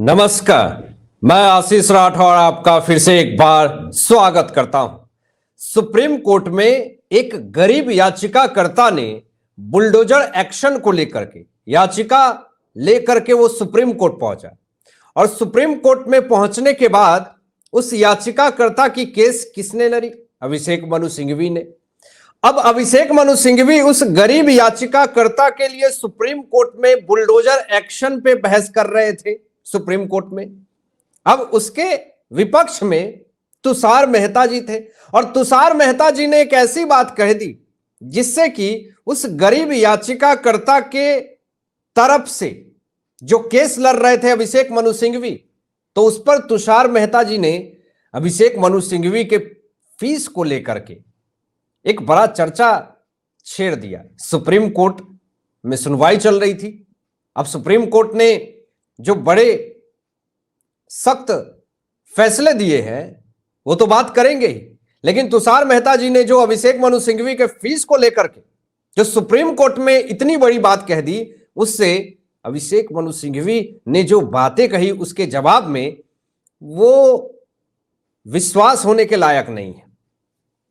नमस्कार, मैं आशीष राठौर आपका फिर से एक बार स्वागत करता हूं। सुप्रीम कोर्ट में एक गरीब याचिकाकर्ता ने बुलडोजर एक्शन को लेकर के याचिका लेकर के वो सुप्रीम कोर्ट पहुंचा और सुप्रीम कोर्ट में पहुंचने के बाद उस याचिकाकर्ता की केस किसने लड़ी? अभिषेक मनु सिंघवी ने। अब अभिषेक मनु सिंघवी उस गरीब याचिकाकर्ता के लिए सुप्रीम कोर्ट में बुलडोजर एक्शन पे बहस कर रहे थे सुप्रीम कोर्ट में। अब उसके विपक्ष में तुषार मेहता जी थे और तुषार मेहता जी ने एक ऐसी बात कह दी जिससे कि उस गरीब याचिकाकर्ता के तरफ से जो केस लड़ रहे थे अभिषेक मनु सिंघवी, तो उस पर तुषार मेहता जी ने अभिषेक मनु सिंघवी के फीस को लेकर के एक बड़ा चर्चा छेड़ दिया। सुप्रीम कोर्ट में सुनवाई चल रही थी। अब सुप्रीम कोर्ट ने जो बड़े सख्त फैसले दिए हैं वो तो बात करेंगे ही, लेकिन तुषार मेहता जी ने जो अभिषेक मनु सिंघवी के फीस को लेकर के जो सुप्रीम कोर्ट में इतनी बड़ी बात कह दी, उससे अभिषेक मनु सिंघवी ने जो बातें कही उसके जवाब में वो विश्वास होने के लायक नहीं है।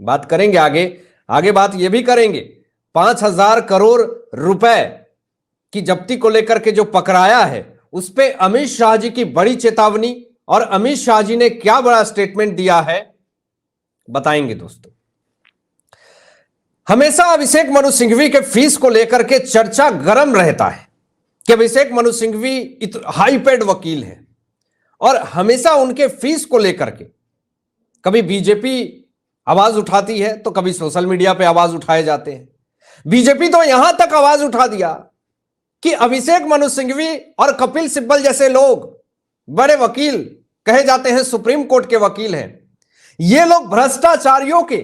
बात करेंगे आगे बात ये भी करेंगे 5,000 करोड़ रुपए की जब्ती को लेकर के जो पकड़ाया है उस पे अमित शाह जी की बड़ी चेतावनी और अमित शाह जी ने क्या बड़ा स्टेटमेंट दिया है बताएंगे दोस्तों। हमेशा अभिषेक मनु सिंघवी के फीस को लेकर के चर्चा गर्म रहता है कि अभिषेक मनु सिंघवी हाई पेड वकील है और हमेशा उनके फीस को लेकर के कभी बीजेपी आवाज उठाती है तो कभी सोशल मीडिया पे आवाज उठाए जाते हैं। बीजेपी तो यहां तक आवाज उठा दिया कि अभिषेक मनु सिंघवी और कपिल सिब्बल जैसे लोग बड़े वकील कहे जाते हैं, सुप्रीम कोर्ट के वकील हैं, ये लोग भ्रष्टाचारियों के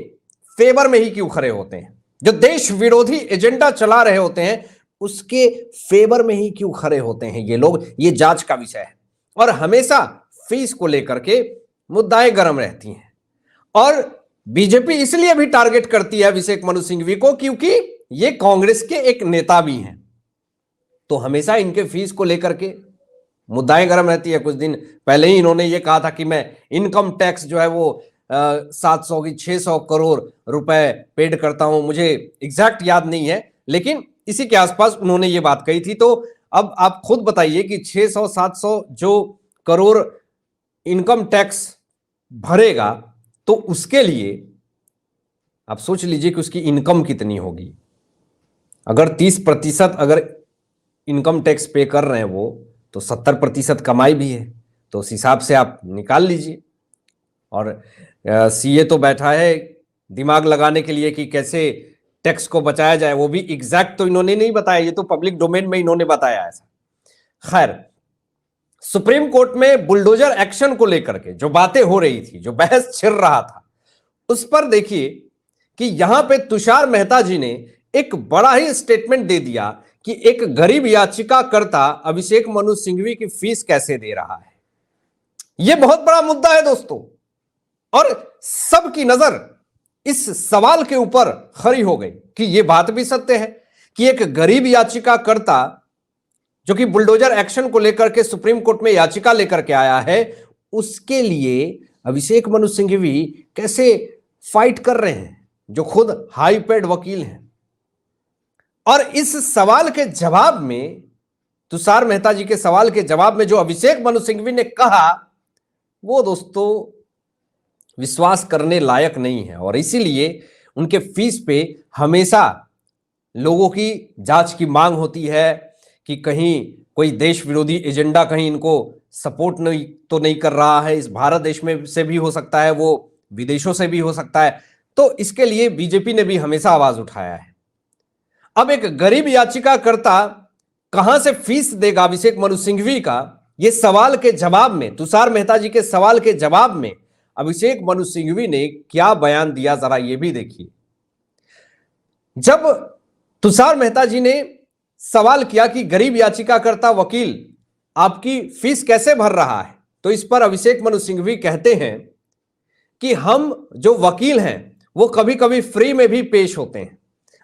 फेवर में ही क्यों खड़े होते हैं? जो देश विरोधी एजेंडा चला रहे होते हैं उसके फेवर में ही क्यों खड़े होते हैं ये लोग? ये जांच का विषय है और हमेशा फीस को लेकर के मुद्दाएं गर्म रहती हैं और बीजेपी इसलिए भी टारगेट करती है अभिषेक मनु सिंघवी को क्योंकि ये कांग्रेस के एक नेता भी हैं, तो हमेशा इनके फीस को लेकर के मुद्दाएं गर्म रहती है। कुछ दिन पहले ही इन्होंने ये कहा था कि मैं इनकम टैक्स जो है वो 700 की 600 करोड़ रुपए पेड करता हूं, मुझे एग्जैक्ट याद नहीं है लेकिन इसी के आसपास उन्होंने ये बात कही थी। तो अब आप खुद बताइए कि 600-700 जो करोड़ इनकम टैक्स भरेगा तो उसके लिए आप सोच लीजिए कि उसकी इनकम कितनी होगी। अगर 30% अगर इनकम टैक्स पे कर रहे हैं वो, तो 70% कमाई भी है, तो उस हिसाब से आप निकाल लीजिए। और सीए तो बैठा है दिमाग लगाने के लिए कि कैसे टैक्स को बचाया जाए, वो भी एग्जैक्ट तो इन्होंने नहीं बताया, ये तो पब्लिक डोमेन में इन्होंने बताया ऐसा। खैर, सुप्रीम कोर्ट में बुलडोजर एक्शन को लेकर के जो बातें हो रही थी, जो बहस छिड़ रहा था, उस पर देखिए कि यहां पे तुषार मेहता जी ने एक बड़ा ही स्टेटमेंट दे दिया कि एक गरीब याचिकाकर्ता अभिषेक मनु सिंघवी की फीस कैसे दे रहा है। यह बहुत बड़ा मुद्दा है दोस्तों और सबकी नजर इस सवाल के ऊपर खड़ी हो गई कि यह बात भी सत्य है कि एक गरीब याचिकाकर्ता जो कि बुलडोजर एक्शन को लेकर के सुप्रीम कोर्ट में याचिका लेकर के आया है, उसके लिए अभिषेक मनु सिंघवी कैसे फाइट कर रहे हैं जो खुद हाई पेड वकील हैं। और इस सवाल के जवाब में, तुषार मेहता जी के सवाल के जवाब में जो अभिषेक मनु सिंघवी ने कहा वो दोस्तों विश्वास करने लायक नहीं है और इसीलिए उनके फीस पे हमेशा लोगों की जांच की मांग होती है कि कहीं कोई देश विरोधी एजेंडा कहीं इनको सपोर्ट नहीं कर रहा है। इस भारत देश में से भी हो सकता है, वो विदेशों से भी हो सकता है, तो इसके लिए बीजेपी ने भी हमेशा आवाज उठाया है। अब एक गरीब याचिकाकर्ता कहां से फीस देगा अभिषेक मनु सिंघवी का, ये सवाल के जवाब में, तुषार मेहता जी के सवाल के जवाब में अभिषेक मनु सिंघवी ने क्या बयान दिया, जरा ये भी देखिए। जब तुषार मेहता जी ने सवाल किया कि गरीब याचिकाकर्ता वकील आपकी फीस कैसे भर रहा है, तो इस पर अभिषेक मनु सिंघवी कहते हैं कि हम जो वकील हैं वो कभी कभी फ्री में भी पेश होते हैं।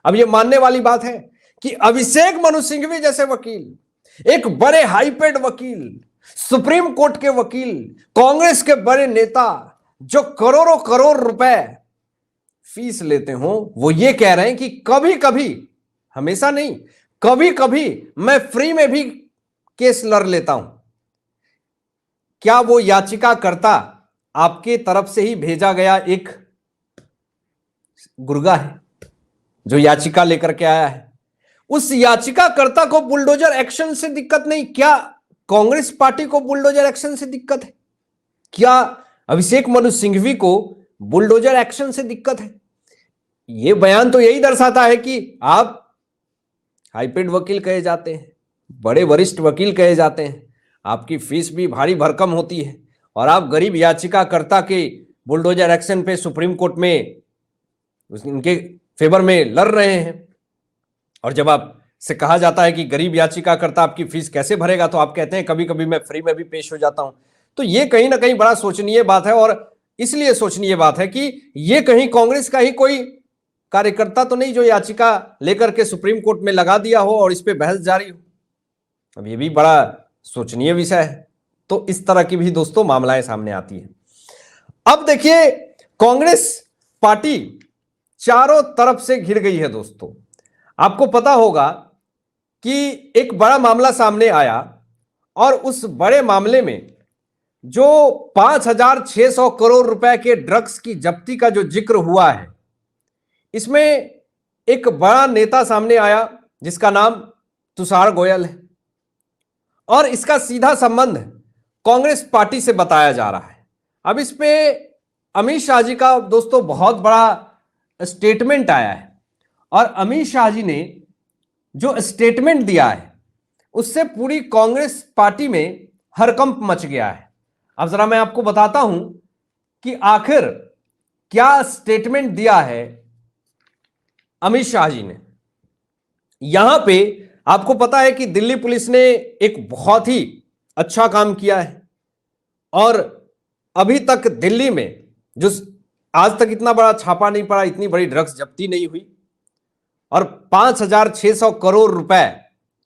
अब ये मानने वाली बात है कि अभिषेक मनु सिंघवी जैसे वकील, एक बड़े हाईपेड वकील, सुप्रीम कोर्ट के वकील, कांग्रेस के बड़े नेता जो करोड़ों करोड़ रुपए फीस लेते हो, वो ये कह रहे हैं कि कभी कभी, हमेशा नहीं, कभी कभी मैं फ्री में भी केस लड़ लेता हूं। क्या वो याचिकाकर्ता आपके तरफ से ही भेजा गया एक गुर्गा है जो याचिका लेकर के आया है? उस याचिकाकर्ता को बुलडोजर एक्शन से दिक्कत नहीं, क्या कांग्रेस पार्टी को बुलडोजर एक्शन से दिक्कत है? क्या अभिषेक मनु सिंघवी को बुलडोजर एक्शन से दिक्कत है? यह बयान तो यही दर्शाता है कि आप हाईपेड वकील कहे जाते हैं, बड़े वरिष्ठ वकील कहे जाते हैं, आपकी फीस भी भारी भरकम होती है और आप गरीब याचिकाकर्ता के बुलडोजर एक्शन पे सुप्रीम कोर्ट में उनके फेवर में लड़ रहे हैं। और जब आप से कहा जाता है कि गरीब याचिकाकर्ता आपकी फीस कैसे भरेगा, तो आप कहते हैं कभी कभी मैं फ्री में भी पेश हो जाता हूं। तो ये कहीं ना कहीं बड़ा सोचनीय बात है, और इसलिए सोचनीय बात है कि ये कहीं कांग्रेस का ही कोई कार्यकर्ता तो नहीं जो याचिका लेकर के सुप्रीम कोर्ट में लगा दिया हो और इस पे बहस जारी हो। अब ये भी बड़ा सोचनीय विषय है। तो इस तरह की भी दोस्तों मामलाएं सामने आती है। अब देखिए, कांग्रेस पार्टी चारों तरफ से घिर गई है दोस्तों। आपको पता होगा कि एक बड़ा मामला सामने आया और उस बड़े मामले में जो 5,600 करोड़ रुपए के ड्रग्स की जब्ती का जो जिक्र हुआ है, इसमें एक बड़ा नेता सामने आया जिसका नाम तुषार गोयल है, और इसका सीधा संबंध कांग्रेस पार्टी से बताया जा रहा है। अब इस पे अमित शाह जी का दोस्तों बहुत बड़ा स्टेटमेंट आया है, और अमित शाह जी ने जो स्टेटमेंट दिया है उससे पूरी कांग्रेस पार्टी में हड़कंप मच गया है। अब जरा मैं आपको बताता हूं कि आखिर क्या स्टेटमेंट दिया है अमित शाह जी ने। यहां पे आपको पता है कि दिल्ली पुलिस ने एक बहुत ही अच्छा काम किया है, और अभी तक दिल्ली में जो आज तक इतना बड़ा छापा नहीं पड़ा, इतनी बड़ी ड्रग्स जब्ती नहीं हुई, और 5,600 करोड़ रुपए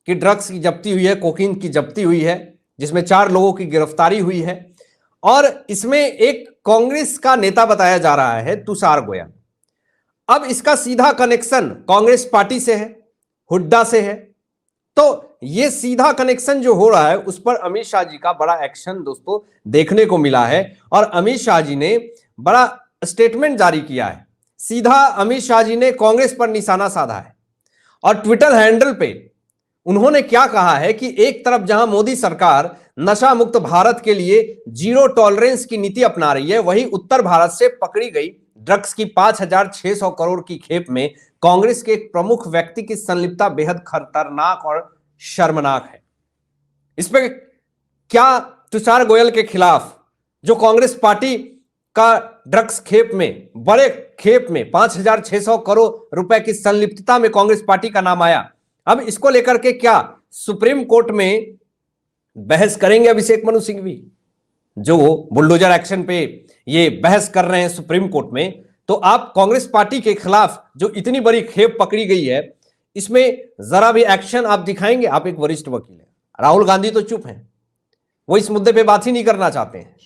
की ड्रग्स की जब्ती हुई है, कोकीन की जब्ती हुई है, जिसमें 4 लोगों की गिरफ्तारी हुई है। और इसमें एक कांग्रेस का नेता बताया जा रहा है तुषार गोयल। अब इसका सीधा कनेक्शन कांग्रेस पार्टी से है, हुड्डा से है। तो यह सीधा कनेक्शन जो हो रहा है उस पर अमित शाह जी का बड़ा एक्शन दोस्तों देखने को मिला है, और अमित शाह जी ने बड़ा स्टेटमेंट जारी किया है। सीधा अमित शाह जी ने कांग्रेस पर निशाना साधा है, और ट्विटर हैंडल पे उन्होंने क्या कहा है कि एक तरफ जहां मोदी सरकार नशा मुक्त भारत के लिए जीरो टॉलरेंस की नीति अपना रही है, वहीं उत्तर भारत से पकड़ी गई ड्रग्स की 5,600 करोड़ की खेप में कांग्रेस के एक प्रमुख व्यक्ति की संलिप्तता बेहद खतरनाक और शर्मनाक है। इस पे क्या तुषार गोयल के खिलाफ जो कांग्रेस पार्टी का ड्रग्स खेप में, बड़े खेप में 5,600 करोड़ रुपए की संलिप्तता में कांग्रेस पार्टी का नाम आया, अब इसको लेकर के क्या सुप्रीम कोर्ट में बहस करेंगे अभिषेक मनु सिंघवी, जो बुलडोजर एक्शन पे ये बहस कर रहे हैं सुप्रीम कोर्ट में? तो आप कांग्रेस पार्टी के खिलाफ जो इतनी बड़ी खेप पकड़ी गई है, इसमें जरा भी एक्शन आप दिखाएंगे? आप एक वरिष्ठ वकील हैं, राहुल गांधी तो चुप हैं, वो इस मुद्दे पे बात ही नहीं करना चाहते हैं,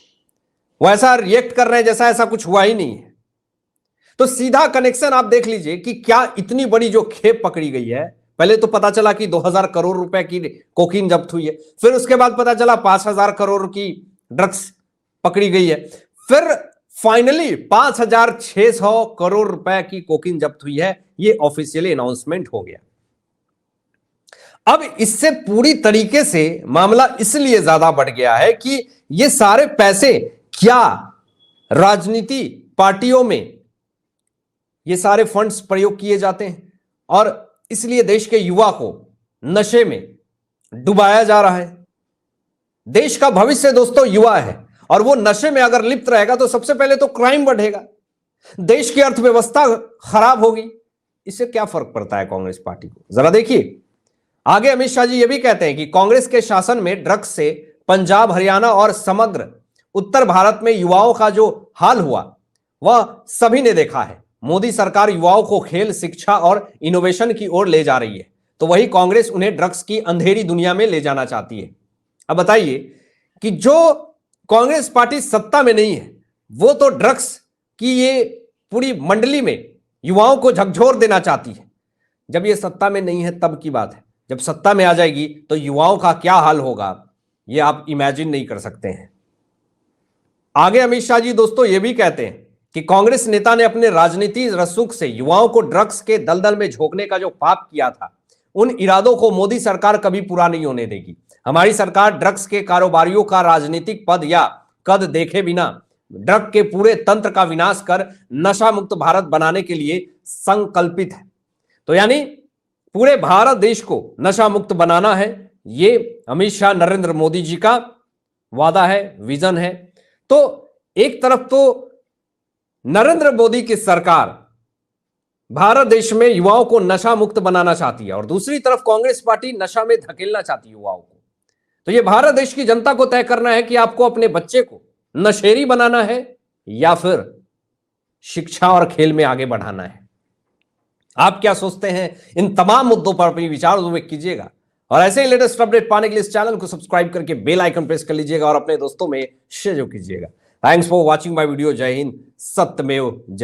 वो ऐसा रिएक्ट कर रहे हैं जैसा ऐसा कुछ हुआ ही नहीं है। तो सीधा कनेक्शन आप देख लीजिए कि क्या इतनी बड़ी जो खेप पकड़ी गई है, पहले तो पता चला कि 2,000 करोड़ रुपए की कोकीन जब्त हुई है, फिर उसके बाद पता चला 5,000 करोड़ की ड्रग्स पकड़ी गई है, फिर फाइनली 5,600 करोड़ रुपए की कोकीन जब्त हुई है। ये ऑफिशियली अनाउंसमेंट हो गया। अब इससे पूरी तरीके से मामला इसलिए ज्यादा बढ़ गया है कि ये सारे पैसे क्या राजनीति पार्टियों में ये सारे फंड्स प्रयोग किए जाते हैं, और इसलिए देश के युवा को नशे में डुबाया जा रहा है। देश का भविष्य दोस्तों युवा है, और वो नशे में अगर लिप्त रहेगा तो सबसे पहले तो क्राइम बढ़ेगा, देश की अर्थव्यवस्था खराब होगी। इससे क्या फर्क पड़ता है कांग्रेस पार्टी को? जरा देखिए आगे। अमित शाह जी ये भी कहते हैं कि कांग्रेस के शासन में ड्रग्स से पंजाब, हरियाणा और समग्र उत्तर भारत में युवाओं का जो हाल हुआ वह सभी ने देखा है। मोदी सरकार युवाओं को खेल, शिक्षा और इनोवेशन की ओर ले जा रही है, तो वही कांग्रेस उन्हें ड्रग्स की अंधेरी दुनिया में ले जाना चाहती है। अब बताइए कि जो कांग्रेस पार्टी सत्ता में नहीं है वो तो ड्रग्स की ये पूरी मंडली में युवाओं को झकझोर देना चाहती है। जब ये सत्ता में नहीं है तब की बात है, जब सत्ता में आ जाएगी तो युवाओं का क्या हाल होगा ये आप इमेजिन नहीं कर सकते हैं। आगे अमित शाह जी दोस्तों ये भी कहते हैं कि कांग्रेस नेता ने अपने राजनीति रसूख से युवाओं को ड्रग्स के दलदल में झोंकने का जो पाप किया था, उन इरादों को मोदी सरकार कभी पूरा नहीं होने देगी। हमारी सरकार ड्रग्स के कारोबारियों का राजनीतिक पद या कद देखे बिना ड्रग के पूरे तंत्र का विनाश कर नशा मुक्त भारत बनाने के लिए संकल्पित है। तो यानी पूरे भारत देश को नशा मुक्त बनाना है, ये अमित शाह नरेंद्र मोदी जी का वादा है, विजन है। तो एक तरफ तो नरेंद्र मोदी की सरकार भारत देश में युवाओं को नशा मुक्त बनाना चाहती है और दूसरी तरफ कांग्रेस पार्टी नशा में धकेलना चाहती है युवाओं को। तो ये भारत देश की जनता को तय करना है कि आपको अपने बच्चे को नशेड़ी बनाना है या फिर शिक्षा और खेल में आगे बढ़ाना है। आप क्या सोचते हैं? इन तमाम मुद्दों पर अपनी विचार व्यक्त कीजिएगा और ऐसे ही लेटेस्ट अपडेट पाने के लिए इस चैनल को सब्सक्राइब करके बेल आइकन प्रेस कर लीजिएगा और अपने दोस्तों में शेयर कीजिएगा। Thanks for watching my video. जय हिंद, सत्यमेव जय।